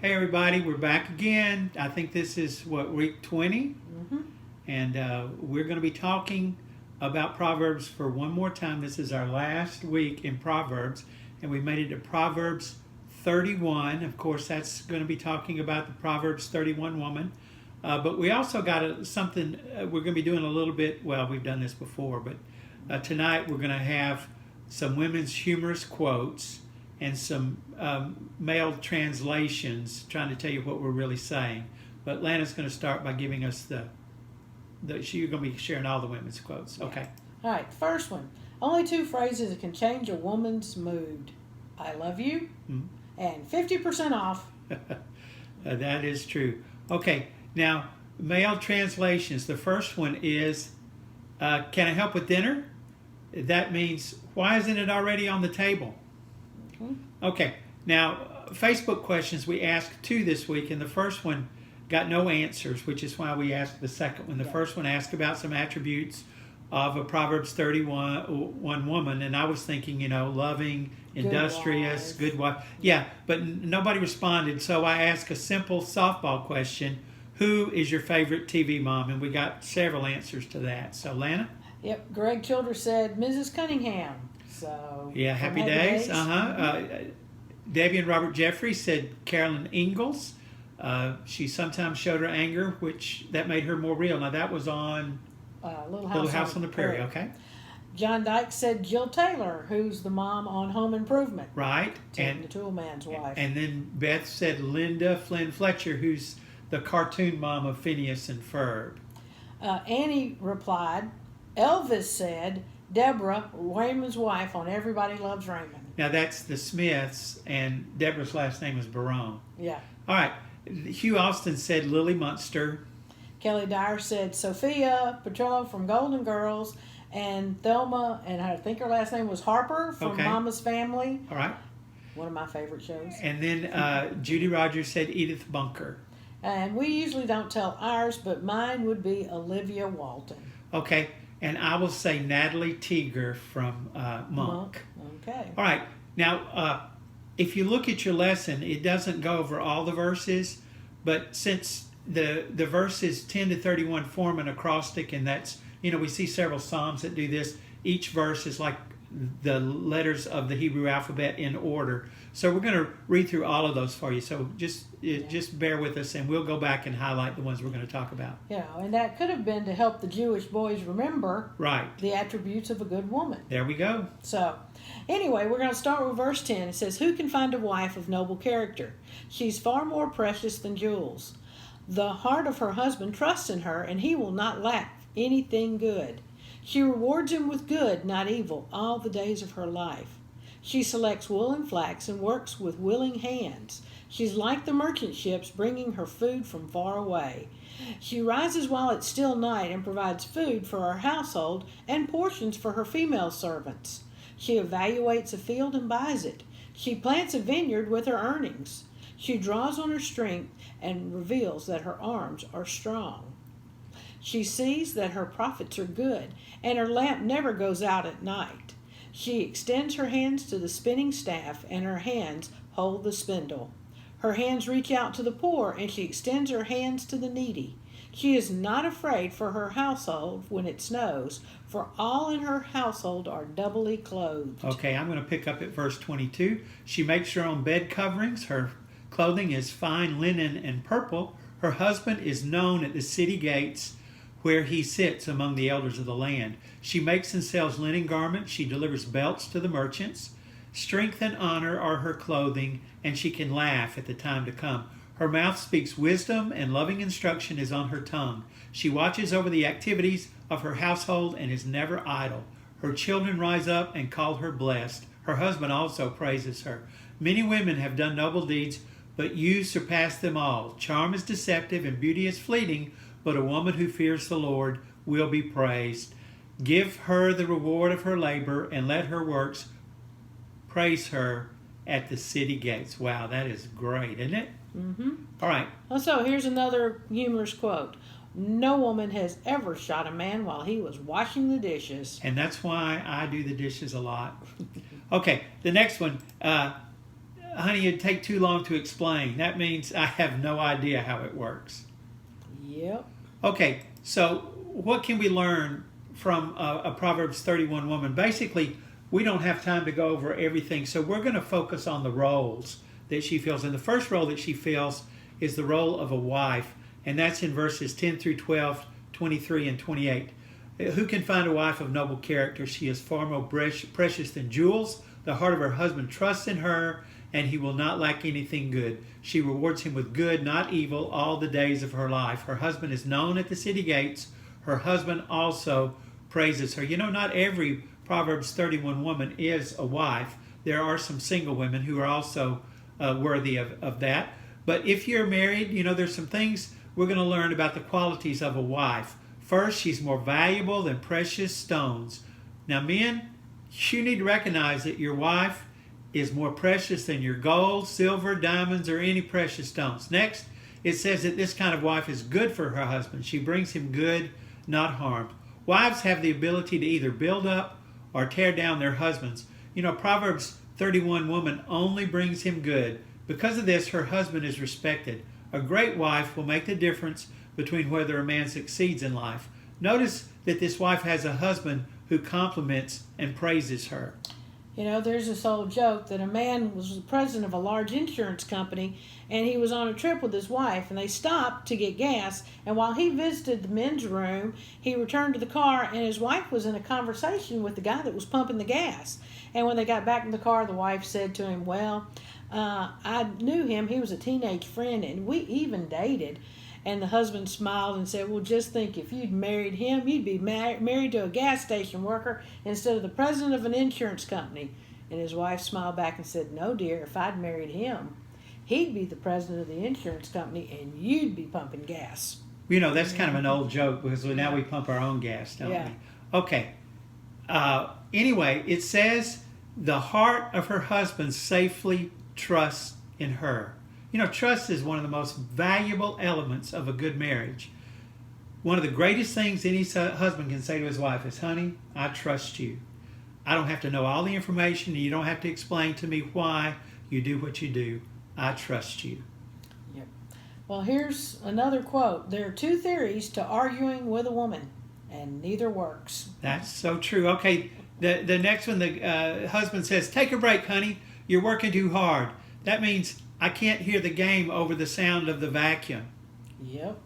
Hey everybody, we're back again. I think this is week 20? Mm-hmm. And we're going to be talking about Proverbs for one more time. This is our last week in Proverbs, and we made it to Proverbs 31. Of course, that's going to be talking about the Proverbs 31 woman. But we also got something we're going to be doing a little bit. Well, we've done this before, but tonight we're going to have some women's humorous quotes and some male translations trying to tell you what we're really saying. But Lana's going to start by giving us you're going to be sharing all the women's quotes. Okay. All right, first one. Only two phrases that can change a woman's mood. I love you and 50% off. That is true. Okay, now male translations. The first one is, can I help with dinner? That means, why isn't it already on the table? Okay, now Facebook questions, we asked 2 this week, and the first one got no answers, which is why we asked the second one. The first one asked about some attributes of a Proverbs 31 woman, and I was thinking, loving, industrious, good wife. Yeah, but nobody responded, so I asked a simple softball question: who is your favorite TV mom? And we got several answers to that. So, Lana? Yep, Greg Childers said Mrs. Cunningham. So yeah, happy days. Debbie and Robert Jeffrey said Carolyn Ingalls. She sometimes showed her anger, which that made her more real. Now that was on Little House on the Prairie. Okay. John Dyke said Jill Taylor, who's the mom on Home Improvement. Right. And the Toolman's wife. And then Beth said Linda Flynn Fletcher, who's the cartoon mom of Phineas and Ferb. Annie replied, Elvis said Deborah, Raymond's wife on Everybody Loves Raymond. Now that's the Smiths, and Deborah's last name is Barone. Yeah. All right. Hugh Austin said Lily Munster. Kelly Dyer said Sophia Petrillo from Golden Girls, and Thelma, and I think her last name was Harper from Mama's Family. All right. One of my favorite shows. And then Judy Rogers said Edith Bunker. And we usually don't tell ours, but mine would be Olivia Walton. Okay. And I will say Natalie Teeger from Monk. Okay. All right. Now, if you look at your lesson, it doesn't go over all the verses, but since the verses 10 to 31 form an acrostic, and that's, we see several Psalms that do this. Each verse is like the letters of the Hebrew alphabet in order. So we're going to read through all of those for you. So just bear with us, and we'll go back and highlight the ones we're going to talk about. Yeah, and that could have been to help the Jewish boys remember the attributes of a good woman. There we go. So, anyway, we're going to start with verse 10. It says, who can find a wife of noble character? She's far more precious than jewels. The heart of her husband trusts in her, and he will not lack anything good. She rewards him with good, not evil, all the days of her life. She selects wool and flax and works with willing hands. She's like the merchant ships bringing her food from far away. She rises while it's still night and provides food for her household and portions for her female servants. She evaluates a field and buys it. She plants a vineyard with her earnings. She draws on her strength and reveals that her arms are strong. She sees that her profits are good, and her lamp never goes out at night. She extends her hands to the spinning staff, and her hands hold the spindle. Her hands reach out to the poor, and she extends her hands to the needy. She is not afraid for her household when it snows, for all in her household are doubly clothed. Okay, I'm going to pick up at verse 22. She makes her own bed coverings. Her clothing is fine linen and purple. Her husband is known at the city gates, where he sits among the elders of the land. She makes and sells linen garments. She delivers belts to the merchants. Strength and honor are her clothing, and she can laugh at the time to come. Her mouth speaks wisdom, and loving instruction is on her tongue. She watches over the activities of her household and is never idle. Her children rise up and call her blessed. Her husband also praises her. Many women have done noble deeds, but you surpass them all. Charm is deceptive and beauty is fleeting, but a woman who fears the Lord will be praised. Give her the reward of her labor, and let her works praise her at the city gates. Wow, that is great, isn't it? Mm-hmm. All right. Also, here's another humorous quote. No woman has ever shot a man while he was washing the dishes. And that's why I do the dishes a lot. Okay, the next one. honey, it'd take too long to explain. That means I have no idea how it works. Yep. Okay, so what can we learn from a Proverbs 31 woman? Basically, we don't have time to go over everything, so we're going to focus on the roles that she fills. And the first role that she fills is the role of a wife, and that's in verses 10 through 12, 23, and 28. Who can find a wife of noble character? She is far more precious than jewels. The heart of her husband trusts in her, and he will not lack anything good. She rewards him with good, not evil, all the days of her life. Her husband is known at the city gates. Her husband also praises her. You know, not every Proverbs 31 woman is a wife. There are some single women who are also worthy of that. But if you're married, you know, there's some things we're going to learn about the qualities of a wife. First, she's more valuable than precious stones. Now, men, you need to recognize that your wife is more precious than your gold, silver, diamonds, or any precious stones. Next, it says that this kind of wife is good for her husband. She brings him good, not harm. Wives have the ability to either build up or tear down their husbands. You know, Proverbs 31 woman only brings him good. Because of this, her husband is respected. A great wife will make the difference between whether a man succeeds in life. Notice that this wife has a husband who compliments and praises her. You know, there's this old joke that a man was the president of a large insurance company, and he was on a trip with his wife, and they stopped to get gas, and while he visited the men's room, he returned to the car, and his wife was in a conversation with the guy that was pumping the gas. And when they got back in the car, the wife said to him, well, I knew him, he was a teenage friend, and we even dated. And the husband smiled and said, well, just think, if you'd married him, you'd be married to a gas station worker instead of the president of an insurance company. And his wife smiled back and said, no, dear, if I'd married him, he'd be the president of the insurance company and you'd be pumping gas. You know, that's kind of an old joke because now we pump our own gas, don't we? Okay. Anyway, it says the heart of her husband safely trusts in her. You know, trust is one of the most valuable elements of a good marriage. One of the greatest things any husband can say to his wife is, honey, I trust you. I don't have to know all the information, and you don't have to explain to me why you do what you do. I trust you. Yep. Well, here's another quote. There are two theories to arguing with a woman, and neither works. That's so true. Okay, the next one, the husband says, take a break, honey. You're working too hard. That means I can't hear the game over the sound of the vacuum. Yep.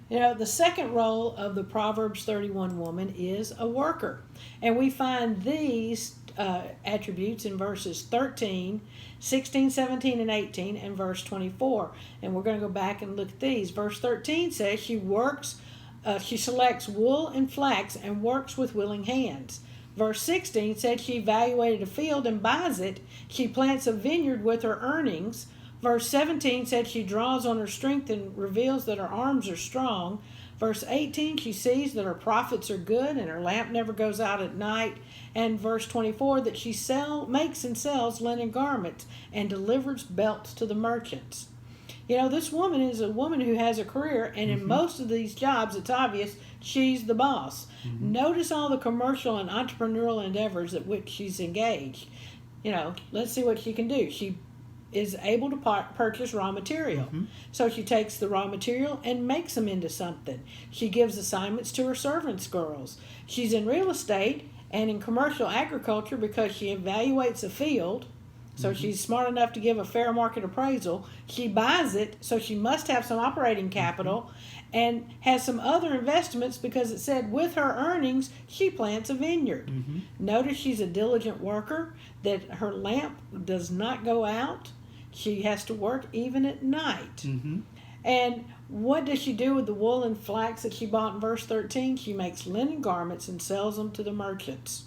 You know, the second role of the Proverbs 31 woman is a worker. And we find these attributes in verses 13, 16, 17, and 18, and verse 24. And we're going to go back and look at these. Verse 13 says she selects wool and flax and works with willing hands. Verse 16 said she evaluated a field and buys it. She plants a vineyard with her earnings. Verse 17 said she draws on her strength and reveals that her arms are strong. Verse 18, she sees that her profits are good and her lamp never goes out at night. And verse 24, that she makes and sells linen garments and delivers belts to the merchants. You know, this woman is a woman who has a career, and in most of these jobs, it's obvious she's the boss. Notice all the commercial and entrepreneurial endeavors at which she's engaged. You know, let's see what she can do. She is able to purchase raw material. So she takes the raw material and makes them into something. She gives assignments to her servants' girls. She's in real estate and in commercial agriculture because she evaluates a field. So she's smart enough to give a fair market appraisal. She buys it, so she must have some operating capital and has some other investments because it said with her earnings, she plants a vineyard. Notice she's a diligent worker, that her lamp does not go out. She has to work even at night. And what does she do with the wool and flax that she bought in verse 13? She makes linen garments and sells them to the merchants.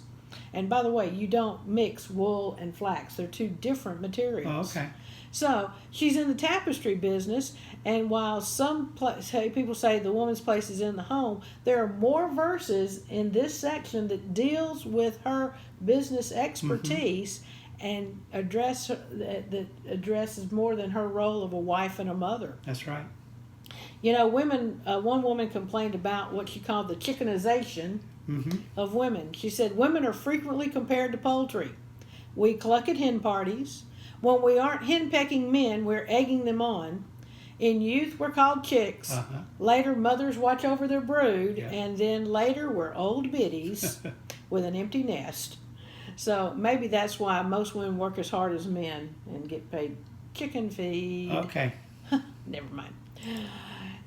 And by the way, you don't mix wool and flax. They're two different materials. Oh, okay. So she's in the tapestry business, and while people say the woman's place is in the home, there are more verses in this section that deals with her business expertise and that addresses more than her role of a wife and a mother. That's right. You know, one woman complained about what she called the chickenization of women. She said, women are frequently compared to poultry. We cluck at hen parties. When we aren't henpecking men, we're egging them on. In youth, we're called chicks. Later, mothers watch over their brood. Yeah. And then later, we're old biddies with an empty nest. So maybe that's why most women work as hard as men and get paid chicken feed. Okay. Never mind.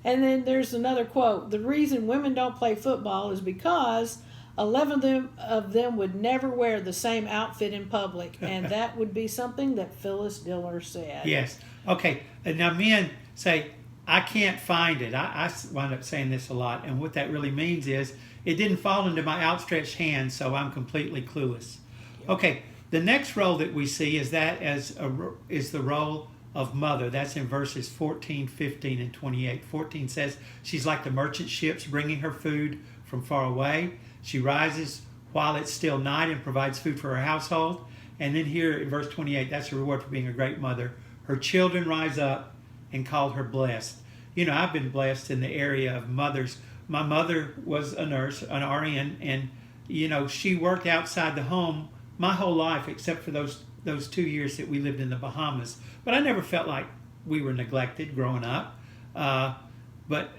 And then there's another quote. The reason women don't play football is because 11 of them would never wear the same outfit in public. And that would be something that Phyllis Diller said. Yes. Okay. Now men say, I can't find it. I wind up saying this a lot. And what that really means is it didn't fall into my outstretched hand, so I'm completely clueless. Yep. Okay. The next role that we see is is the role of mother. That's in verses 14, 15, and 28. 14 says, she's like the merchant ships bringing her food from far away. She rises while it's still night and provides food for her household. And then here in verse 28, that's the reward for being a great mother. Her children rise up and call her blessed. You know, I've been blessed in the area of mothers. My mother was a nurse, an RN, and, you know, she worked outside the home my whole life except for those 2 years that we lived in the Bahamas. But I never felt like we were neglected growing up. But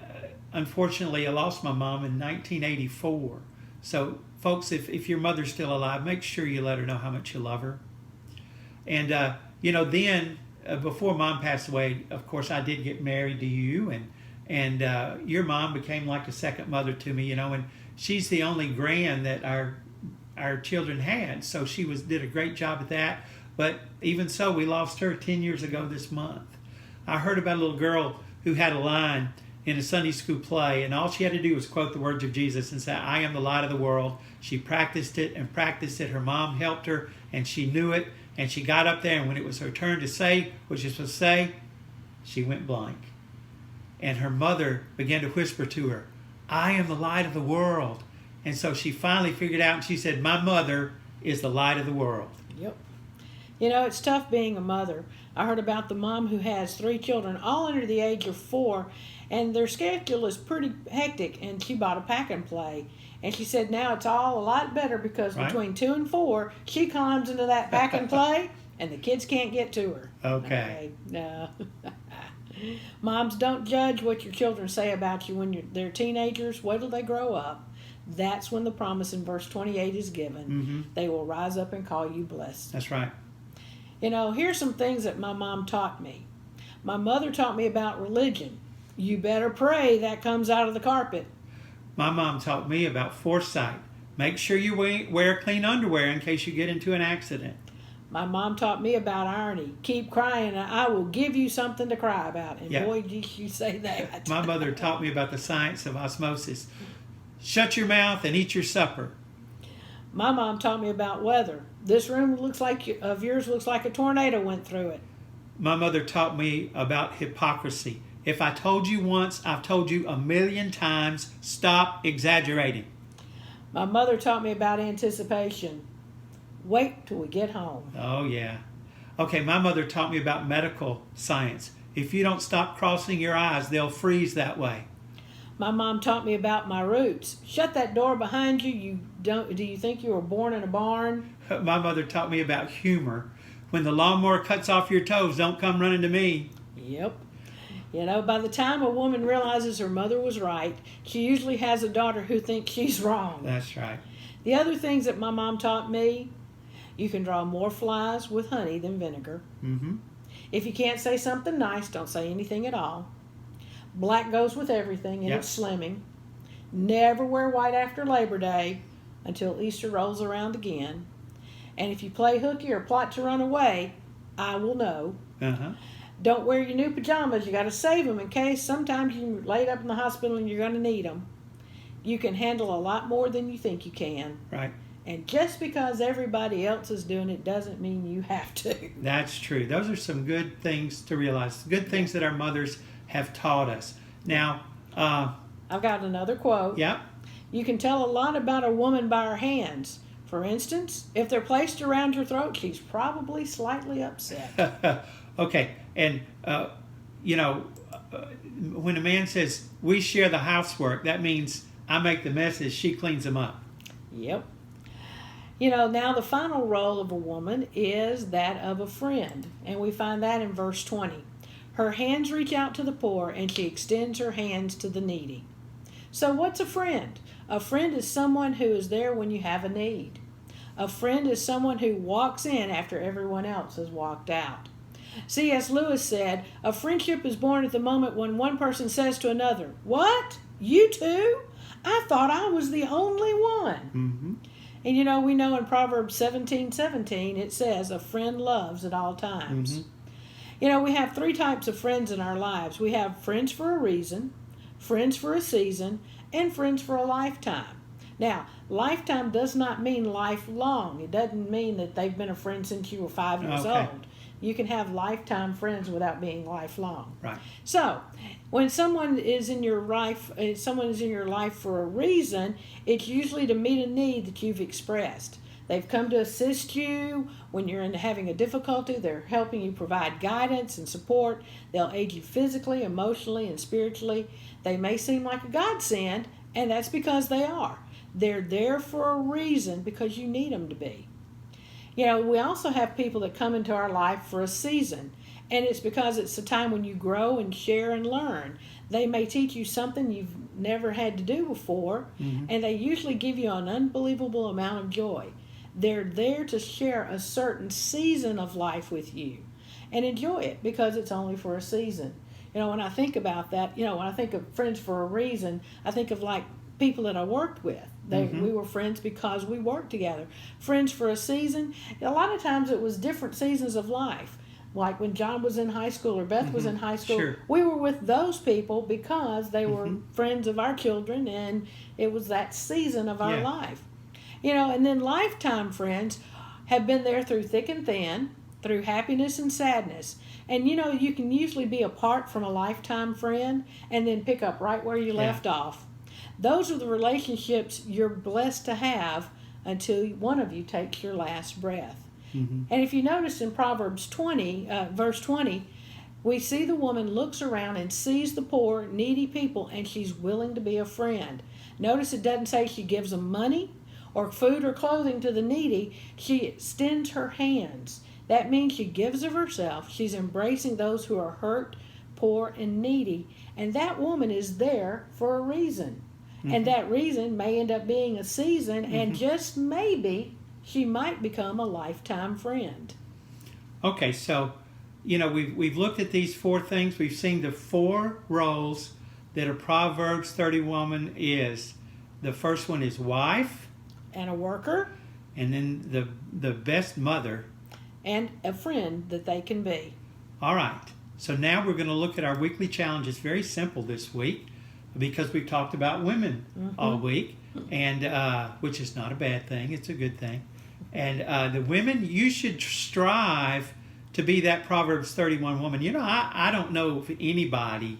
unfortunately, I lost my mom in 1984. So, folks, if your mother's still alive, make sure you let her know how much you love her. And, you know, then, before Mom passed away, of course, I did get married to you. And your mom became like a second mother to me, you know. And she's the only grand that our children had. So she did a great job at that. But even so, we lost her 10 years ago this month. I heard about a little girl who had a line in a Sunday school play, and all she had to do was quote the words of Jesus and say, I am the light of the world. She practiced it and practiced it. Her mom helped her, and she knew it, and she got up there, and when it was her turn to say what she was supposed to say, she went blank. And her mother began to whisper to her, I am the light of the world. And so she finally figured out, and she said, my mother is the light of the world. Yep. You know, it's tough being a mother. I heard about the mom who has 3 children, all under the age of 4, and their schedule is pretty hectic, and she bought a pack and play. And she said now it's all a lot better because between 2 and 4, she climbs into that pack and play, and the kids can't get to her. Okay. No. Moms, don't judge what your children say about you when they're teenagers. Wait till they grow up. That's when the promise in verse 28 is given. Mm-hmm. They will rise up and call you blessed. That's right. You know, here's some things that my mom taught me. My mother taught me about religion. You better pray that comes out of the carpet. My mom taught me about foresight. Make sure you wear clean underwear in case you get into an accident. My mom taught me about irony. Keep crying and I will give you something to cry about. And boy, did she say that. My mother taught me about the science of osmosis. Shut your mouth and eat your supper. My mom taught me about weather. This room of yours looks like a tornado went through it. My mother taught me about hypocrisy. If I told you once, I've told you 1,000,000 times. Stop exaggerating. My mother taught me about anticipation. Wait till we get home. Oh, yeah. Okay, my mother taught me about medical science. If you don't stop crossing your eyes, they'll freeze that way. My mom taught me about my roots. Shut that door behind you. Do you think you were born in a barn? My mother taught me about humor. When the lawnmower cuts off your toes, don't come running to me. Yep. You know, by the time a woman realizes her mother was right, she usually has a daughter who thinks she's wrong. That's right. The other things that my mom taught me, you can draw more flies with honey than vinegar. Mm-hmm. If you can't say something nice, don't say anything at all. Black goes with everything, and it's slimming. Never wear white after Labor Day until Easter rolls around again. And if you play hooky or plot to run away, I will know. Uh-huh. Don't wear your new pajamas. You got to save them in case sometimes you're laid up in the hospital and you're going to need them. You can handle a lot more than you think you can. Right. And just because everybody else is doing it doesn't mean you have to. That's true. Those are some good things to realize. Good things that our mothers have taught us. Now, I've got another quote. Yeah. You can tell a lot about a woman by her hands. For instance, if they're placed around your throat, she's probably slightly upset. Okay. And, you know, when a man says, we share the housework, that means I make the messes, she cleans them up. Yep. Now the final role of a woman is that of a friend, and we find that in verse 20. Her hands reach out to the poor, and she extends her hands to the needy. So what's a friend? A friend is someone who is there when you have a need. A friend is someone who walks in after everyone else has walked out. C.S. Lewis said, "A friendship is born at the moment when one person says to another, 'What? You too? I thought I was the only one.'" Mm-hmm. And we know in Proverbs 17:17 it says, "A friend loves at all times." Mm-hmm. We have three types of friends in our lives. We have friends for a reason, friends for a season, and friends for a lifetime. Now, lifetime does not mean lifelong. It doesn't mean that they've been a friend since you were 5 years old. You can have lifetime friends without being lifelong. Right. So, when someone is in your life, for a reason, it's usually to meet a need that you've expressed. They've come to assist you when you're having a difficulty. They're helping you provide guidance and support. They'll aid you physically, emotionally, and spiritually. They may seem like a godsend, and that's because they are. They're there for a reason because you need them to be. We also have people that come into our life for a season, and it's because it's a time when you grow and share and learn. They may teach you something you've never had to do before, and they usually give you an unbelievable amount of joy. They're there to share a certain season of life with you and enjoy it because it's only for a season. When I think about that, when I think of friends for a reason, I think of like people that I worked with. We were friends because we worked together. Friends for a season, a lot of times it was different seasons of life. Like when John was in high school or Beth was in high school, Sure. we were with those people because they were friends of our children, and it was that season of our life. And then lifetime friends have been there through thick and thin, through happiness and sadness. And you can usually be apart from a lifetime friend and then pick up right where you left off. Those are the relationships you're blessed to have until one of you takes your last breath. And if you notice in Proverbs 20, verse 20, we see the woman looks around and sees the poor, needy people, and she's willing to be a friend. Notice it doesn't say she gives them money or food or clothing to the needy. She extends her hands. That means she gives of herself. She's embracing those who are hurt, poor, and needy. And that woman is there for a reason. And that reason may end up being a season, and just maybe she might become a lifetime friend. Okay, so, we've looked at these four things. We've seen the four roles that a Proverbs 30 woman is. The first one is wife. And a worker. And then the best mother. And a friend that they can be. All right. So now we're going to look at our weekly challenge. It's very simple this week because we've talked about women all week, and which is not a bad thing. It's a good thing. And the women, you should strive to be that Proverbs 31 woman. I don't know of anybody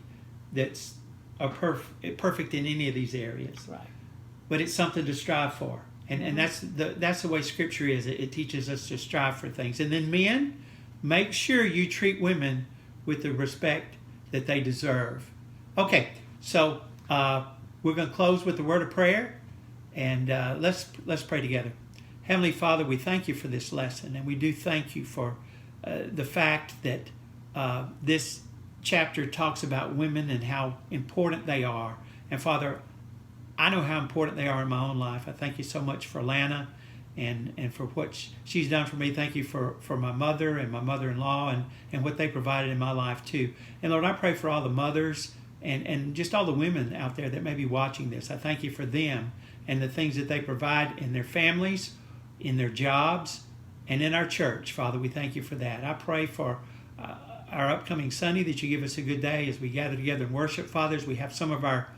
that's perfect in any of these areas. Right. But it's something to strive for. And that's the way Scripture is. It teaches us to strive for things. And then men, make sure you treat women with the respect that they deserve. Okay, so we're going to close with the word of prayer, and let's pray together. Heavenly Father, we thank you for this lesson, and we do thank you for the fact that this chapter talks about women and how important they are. And Father, I know how important they are in my own life. I thank you so much for Lana and for what she's done for me. Thank you for my mother and my mother-in-law and what they provided in my life too. And Lord, I pray for all the mothers and just all the women out there that may be watching this. I thank you for them and the things that they provide in their families, in their jobs, and in our church. Father, we thank you for that. I pray for our upcoming Sunday that you give us a good day as we gather together and worship. Fathers, we have some of our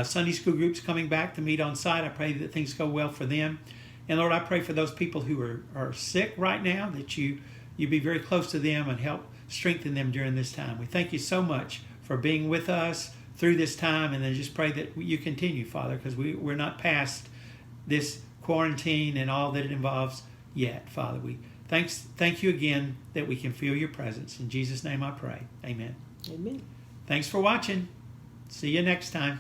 Sunday school groups coming back to meet on site. I pray that things go well for them. And Lord, I pray for those people who are sick right now, that you be very close to them and help strengthen them during this time. We thank you so much for being with us through this time, and then just pray that you continue, Father, because we're not past this quarantine and all that it involves yet, Father. We thank you again that we can feel your presence. In Jesus' name I pray. Amen. Amen. Thanks for watching. See you next time.